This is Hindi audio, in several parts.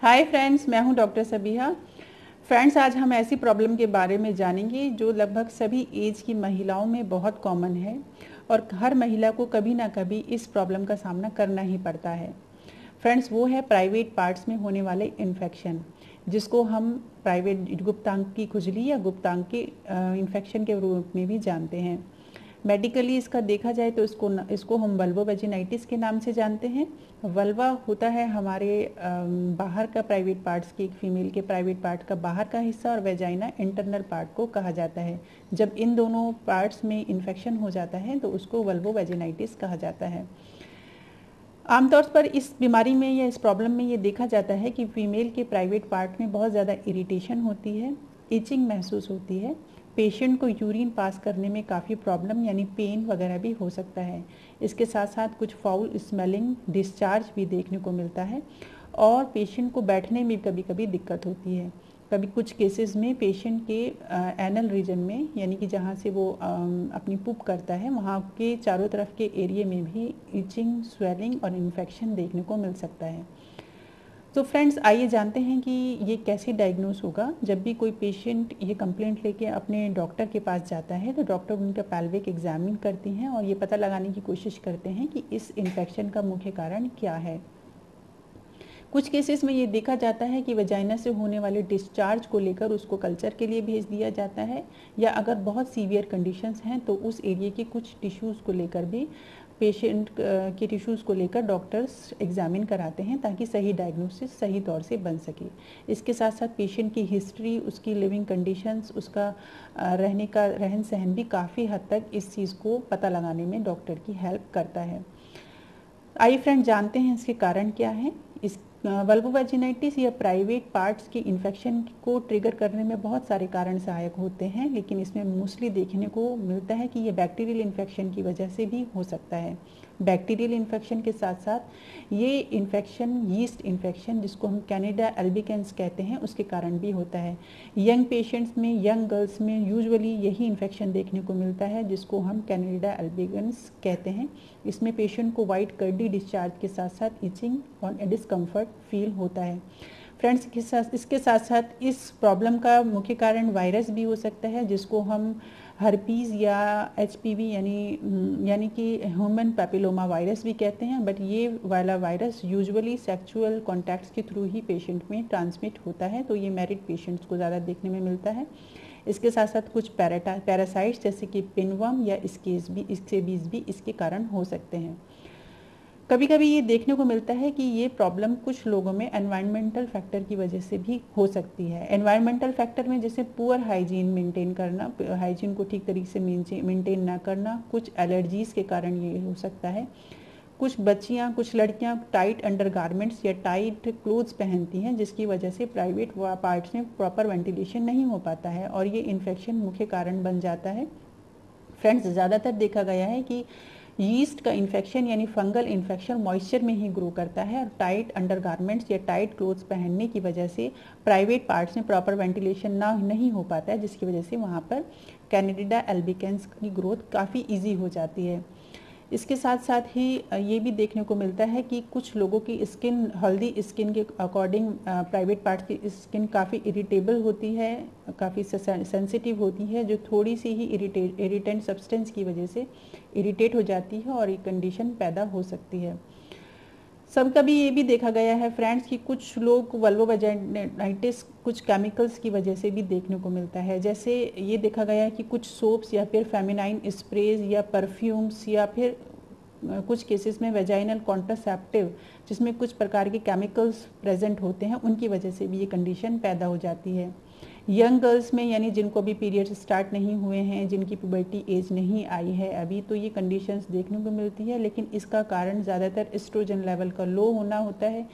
हाय फ्रेंड्स, मैं हूं डॉक्टर सबिहा। फ्रेंड्स, आज हम ऐसी प्रॉब्लम के बारे में जानेंगे जो लगभग सभी एज की महिलाओं में बहुत कॉमन है और हर महिला को कभी ना कभी इस प्रॉब्लम का सामना करना ही पड़ता है। फ्रेंड्स, वो है प्राइवेट पार्ट्स में होने वाले इन्फेक्शन, जिसको हम प्राइवेट गुप्तांग की खुजली या गुप्तांग के इन्फेक्शन के रूप में भी जानते हैं। मेडिकली इसका देखा जाए तो इसको हम वल्वोवेजिनाइटिस के नाम से जानते हैं। वल्वा होता है हमारे बाहर का प्राइवेट पार्ट्स की, एक फीमेल के प्राइवेट पार्ट का बाहर का हिस्सा, और वेजाइना इंटरनल पार्ट को कहा जाता है। जब इन दोनों पार्ट्स में इन्फेक्शन हो जाता है तो उसको वल्वोवेजिनाइटिस कहा जाता है। आमतौर पर इस बीमारी में या इस प्रॉब्लम में ये देखा जाता है कि फीमेल के प्राइवेट पार्ट में बहुत ज़्यादा इरिटेशन होती है, इचिंग महसूस होती है, पेशेंट को यूरिन पास करने में काफ़ी प्रॉब्लम यानी पेन वगैरह भी हो सकता है। इसके साथ साथ कुछ फाउल स्मेलिंग डिस्चार्ज भी देखने को मिलता है और पेशेंट को बैठने में कभी कभी दिक्कत होती है। कभी कुछ केसेस में पेशेंट के एनल रीजन में, यानी कि जहाँ से वो अपनी पुप करता है, वहाँ के चारों तरफ के एरिया में भी इचिंग, स्वेलिंग और इन्फेक्शन देखने को मिल सकता है। तो फ्रेंड्स, आइए जानते हैं कि ये कैसे डायग्नोस होगा। जब भी कोई पेशेंट ये कंप्लेंट लेके अपने डॉक्टर के पास जाता है तो डॉक्टर उनका पेल्विक एग्जामिन करती हैं और ये पता लगाने की कोशिश करते हैं कि इस इन्फेक्शन का मुख्य कारण क्या है। कुछ केसेस में ये देखा जाता है कि वजाइना से होने वाले डिस्चार्ज को लेकर उसको कल्चर के लिए भेज दिया जाता है, या अगर बहुत सीवियर कंडीशंस हैं तो उस एरिया के कुछ टिश्यूज़ को लेकर भी पेशेंट के टिश्यूज़ को लेकर डॉक्टर्स एग्जामिन कराते हैं ताकि सही डायग्नोसिस सही तौर से बन सके। इसके साथ साथ पेशेंट की हिस्ट्री, उसकी लिविंग कंडीशंस, उसका रहने का रहन सहन भी काफ़ी हद तक इस चीज़ को पता लगाने में डॉक्टर की हेल्प करता है। आइए फ्रेंड, जानते हैं इसके कारण क्या है। इस वल्वोवेजिनाइटिस या प्राइवेट पार्ट्स के इन्फेक्शन को ट्रिगर करने में बहुत सारे कारण सहायक होते हैं, लेकिन इसमें मोस्टली देखने को मिलता है कि ये बैक्टीरियल इन्फेक्शन की वजह से भी हो सकता है। बैक्टीरियल इन्फेक्शन के साथ साथ ये इन्फेक्शन यीस्ट इन्फेक्शन, जिसको हम कैनिडा अल्बिकेंस कहते हैं, उसके कारण भी होता है। यंग पेशेंट्स में, यंग गर्ल्स में यूजुअली यही इन्फेक्शन देखने को मिलता है, जिसको हम कैनिडा अल्बिकेंस कहते हैं। इसमें पेशेंट को वाइट कर्डी डिस्चार्ज के साथ साथ इचिंग और डिस्कम्फर्ट फील होता है। फ्रेंड्स, इसके साथ साथ इस प्रॉब्लम का मुख्य कारण वायरस भी हो सकता है, जिसको हम हर्पीज़ या HPV यानी कि ह्यूमन पैपिलोमा वायरस भी कहते हैं। बट ये वाला वायरस यूजुअली सेक्सुअल कॉन्टैक्ट्स के थ्रू ही पेशेंट में ट्रांसमिट होता है, तो ये मैरिड पेशेंट्स को ज़्यादा देखने में मिलता है। इसके साथ साथ कुछ पैरासाइट्स जैसे कि पिनवर्म या स्केबीज भी इसके कारण हो सकते हैं। कभी कभी ये देखने को मिलता है कि ये प्रॉब्लम कुछ लोगों में एनवायरमेंटल फैक्टर की वजह से भी हो सकती है। एनवायरमेंटल फैक्टर में जैसे पुअर हाइजीन मेंटेन करना, हाइजीन को ठीक तरीके से मेंटेन ना करना, कुछ एलर्जीज़ के कारण ये हो सकता है। कुछ बच्चियां, कुछ लड़कियां टाइट अंडरगारमेंट्स या टाइट क्लोथ्स पहनती हैं, जिसकी वजह से प्राइवेट पार्ट्स में प्रॉपर वेंटिलेशन नहीं हो पाता है और ये इन्फेक्शन मुख्य कारण बन जाता है। फ्रेंड्स, ज़्यादातर देखा गया है कि यीस्ट का इन्फेक्शन यानी फंगल इन्फेक्शन मॉइस्चर में ही ग्रो करता है और टाइट अंडरगारमेंट्स या टाइट क्लोथ्स पहनने की वजह से प्राइवेट पार्ट्स में प्रॉपर वेंटिलेशन नहीं हो पाता है, जिसकी वजह से वहाँ पर कैनिडिडा अल्बिकेंस की ग्रोथ काफ़ी ईजी हो जाती है। इसके साथ साथ ही ये भी देखने को मिलता है कि कुछ लोगों की स्किन, हेल्दी स्किन के अकॉर्डिंग प्राइवेट पार्ट की स्किन काफ़ी इरिटेबल होती है, काफ़ी सेंसिटिव होती है, जो थोड़ी सी ही इरिटेंट सब्सटेंस की वजह से इरिटेट हो जाती है और ये कंडीशन पैदा हो सकती है। सब कभी ये भी देखा गया है फ्रेंड्स कि कुछ लोग वल्वोवेजाइनाइटिस कुछ केमिकल्स की वजह से भी देखने को मिलता है। जैसे ये देखा गया है कि कुछ सोप्स या फिर फेमिनाइन स्प्रेज या परफ्यूम्स या फिर कुछ केसेस में वेजाइनल कॉन्ट्रासेप्टिव, जिसमें कुछ प्रकार के केमिकल्स प्रेजेंट होते हैं, उनकी वजह से भी ये कंडीशन पैदा हो जाती है। यंग गर्ल्स में, यानी जिनको अभी पीरियड्स स्टार्ट नहीं हुए हैं, जिनकी पुबर्टी एज नहीं आई है अभी, तो ये कंडीशंस देखने को मिलती है, लेकिन इसका कारण ज़्यादातर एस्ट्रोजन लेवल का लो होना होता है।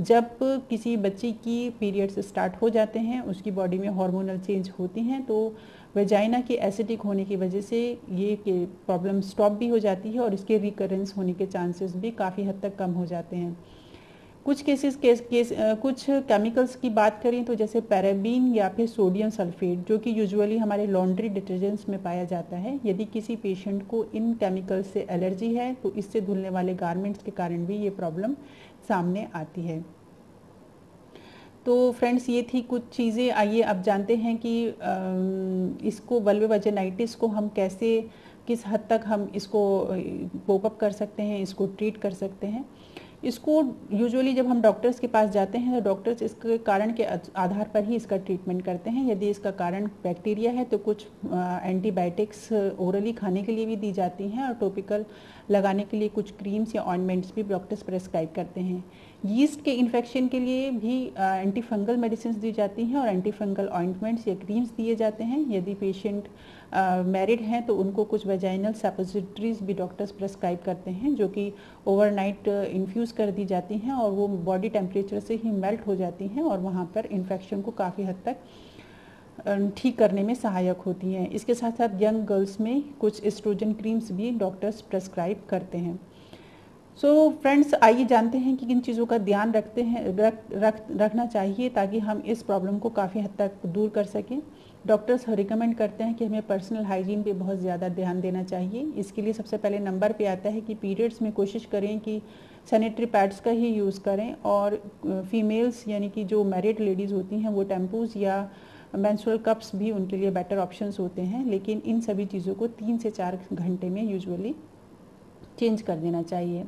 जब किसी बच्ची की पीरियड्स स्टार्ट हो जाते हैं, उसकी बॉडी में हार्मोनल चेंज होती हैं, तो वेजाइना के एसिडिक होने की वजह से ये प्रॉब्लम स्टॉप भी हो जाती है और इसके रिकरेंस होने के चांसेस भी काफ़ी हद तक कम हो जाते हैं। कुछ कुछ केमिकल्स की बात करें तो जैसे पैराबीन या फिर सोडियम सल्फेट, जो कि यूजुअली हमारे लॉन्ड्री डिटर्जेंट्स में पाया जाता है। यदि किसी पेशेंट को इन केमिकल्स से एलर्जी है तो इससे धुलने वाले गारमेंट्स के कारण भी ये प्रॉब्लम सामने आती है। तो फ्रेंड्स ये थी कुछ चीज़ें। आइए अब जानते हैं कि इसको वल्वे वजाइनाइटिस को हम कैसे, किस हद तक हम इसको कोप अप कर सकते हैं, इसको ट्रीट कर सकते हैं। इसको यूजुअली जब हम डॉक्टर्स के पास जाते हैं तो डॉक्टर्स इसके कारण के आधार पर ही इसका ट्रीटमेंट करते हैं। यदि इसका कारण बैक्टीरिया है तो कुछ एंटीबायोटिक्स ओरली खाने के लिए भी दी जाती हैं, और टॉपिकल लगाने के लिए कुछ क्रीम्स या ऑइंटमेंट्स भी डॉक्टर्स प्रेस्क्राइब करते हैं। यीस्ट के इन्फेक्शन के लिए भी एंटी फंगल मेडिसिन दी जाती हैं और एंटी फंगल ऑइंटमेंट्स या क्रीम्स दिए जाते हैं। यदि पेशेंट मैरिड हैं तो उनको कुछ वेजाइनल सपोजिटरीज भी डॉक्टर्स प्रेस्क्राइब करते हैं, जो कि ओवरनाइट इन्फ्यूज़ कर दी जाती हैं और वो बॉडी टेम्परेचर से ही मेल्ट हो जाती हैं और वहाँ पर इन्फेक्शन को काफ़ी हद तक ठीक करने में सहायक होती हैं। इसके साथ साथ यंग गर्ल्स में कुछ एस्ट्रोजन क्रीम्स भी डॉक्टर्स प्रेस्क्राइब करते हैं। सो फ्रेंड्स, आइए जानते हैं कि किन चीज़ों का ध्यान रखना चाहिए ताकि हम इस प्रॉब्लम को काफ़ी हद तक दूर कर सकें। डॉक्टर्स रिकमेंड करते हैं कि हमें पर्सनल हाइजीन पे बहुत ज़्यादा ध्यान देना चाहिए। इसके लिए सबसे पहले नंबर पे आता है कि पीरियड्स में कोशिश करें कि सैनिटरी पैड्स का ही यूज़ करें, और फीमेल्स यानी कि जो मैरिड लेडीज़ होती हैं वो टेम्पूज़ या मेंस्ट्रुअल कप्स भी उनके लिए बेटर ऑप्शंस होते हैं, लेकिन इन सभी चीज़ों को 3 से 4 घंटे में यूजुअली चेंज कर देना चाहिए।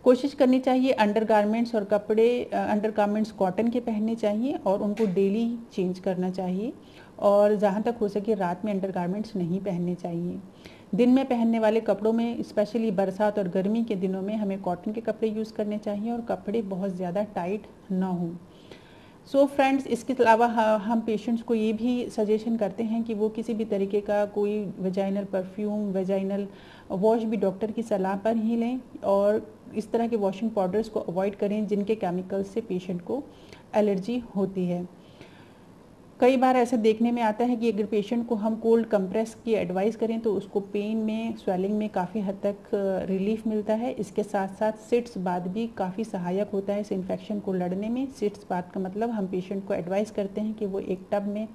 कोशिश करनी चाहिए अंडरगारमेंट्स और कपड़े, अंडरगारमेंट्स कॉटन के पहनने चाहिए और उनको डेली चेंज करना चाहिए, और जहाँ तक हो सके रात में अंडरगारमेंट्स नहीं पहनने चाहिए। दिन में पहनने वाले कपड़ों में स्पेशली बरसात और गर्मी के दिनों में हमें कॉटन के कपड़े यूज़ करने चाहिए और कपड़े बहुत ज़्यादा टाइट ना हों। सो फ्रेंड्स, इसके अलावा हम पेशेंट्स को ये भी सजेशन करते हैं कि वो किसी भी तरीके का कोई वेजाइनल परफ्यूम, वेजाइनल वॉश भी डॉक्टर की सलाह पर ही लें, और इस तरह के वॉशिंग पाउडर्स को अवॉइड करें जिनके केमिकल्स से पेशेंट को एलर्जी होती है। कई बार ऐसा देखने में आता है कि अगर पेशेंट को हम कोल्ड कंप्रेस की एडवाइस करें तो उसको पेन में, स्वेलिंग में काफ़ी हद तक रिलीफ मिलता है। इसके साथ साथ सिट्स बाथ भी काफ़ी सहायक होता है इस इन्फेक्शन को लड़ने में। सिट्स बाथ का मतलब हम पेशेंट को एडवाइस करते हैं कि वो एक टब में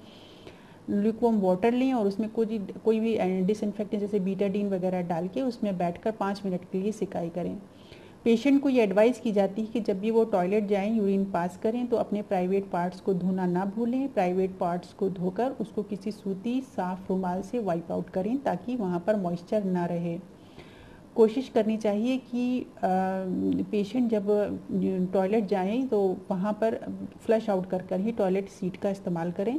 ल्यूकवार्म वाटर लें और उसमें कोई भी डिसइंफेक्टेंट जैसे बीटाडीन वगैरह डाल के उसमें बैठकर 5 मिनट के लिए सिकाई करें। पेशेंट को ये एडवाइस की जाती है कि जब भी वो टॉयलेट जाएं, यूरिन पास करें तो अपने प्राइवेट पार्ट्स को धोना ना भूलें। प्राइवेट पार्ट्स को धोकर उसको किसी सूती साफ रुमाल से वाइप आउट करें ताकि वहाँ पर मॉइस्चर ना रहे। कोशिश करनी चाहिए कि पेशेंट जब टॉयलेट जाएं तो वहाँ पर फ्लश आउट कर ही टॉयलेट सीट का इस्तेमाल करें,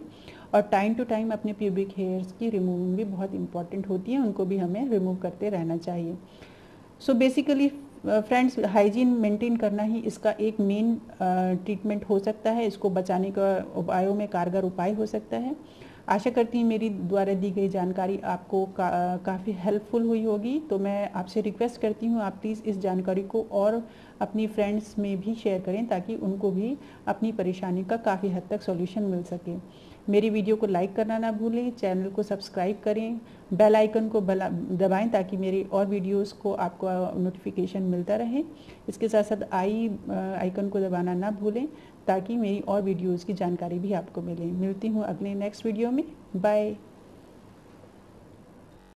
और टाइम टू टाइम अपने प्यूबिक हेयर्स की रिमूविंग भी बहुत इंपॉर्टेंट होती है, उनको भी हमें रिमूव करते रहना चाहिए। So basically friends, hygiene maintain करना ही इसका एक मेन ट्रीटमेंट हो सकता है। इसको बचाने का उपायों में कारगर उपाय हो सकता है। आशा करती हूँ मेरी द्वारा दी गई जानकारी आपको काफ़ी हेल्पफुल हुई होगी। तो मैं आपसे रिक्वेस्ट करती हूँ आप प्लीज़ इस जानकारी को और अपनी फ्रेंड्स में भी शेयर करें ताकि उनको भी अपनी परेशानी का काफ़ी हद तक सॉल्यूशन मिल सके। मेरी वीडियो को लाइक करना ना भूलें, चैनल को सब्सक्राइब करें, बेल आइकन को दबाएं ताकि मेरी और वीडियोस को आपको नोटिफिकेशन मिलता रहे। इसके साथ साथ आई आइकन को दबाना ना भूलें ताकि मेरी और वीडियोस की जानकारी भी आपको मिले। मिलती हूँ अगले नेक्स्ट वीडियो में। बाय।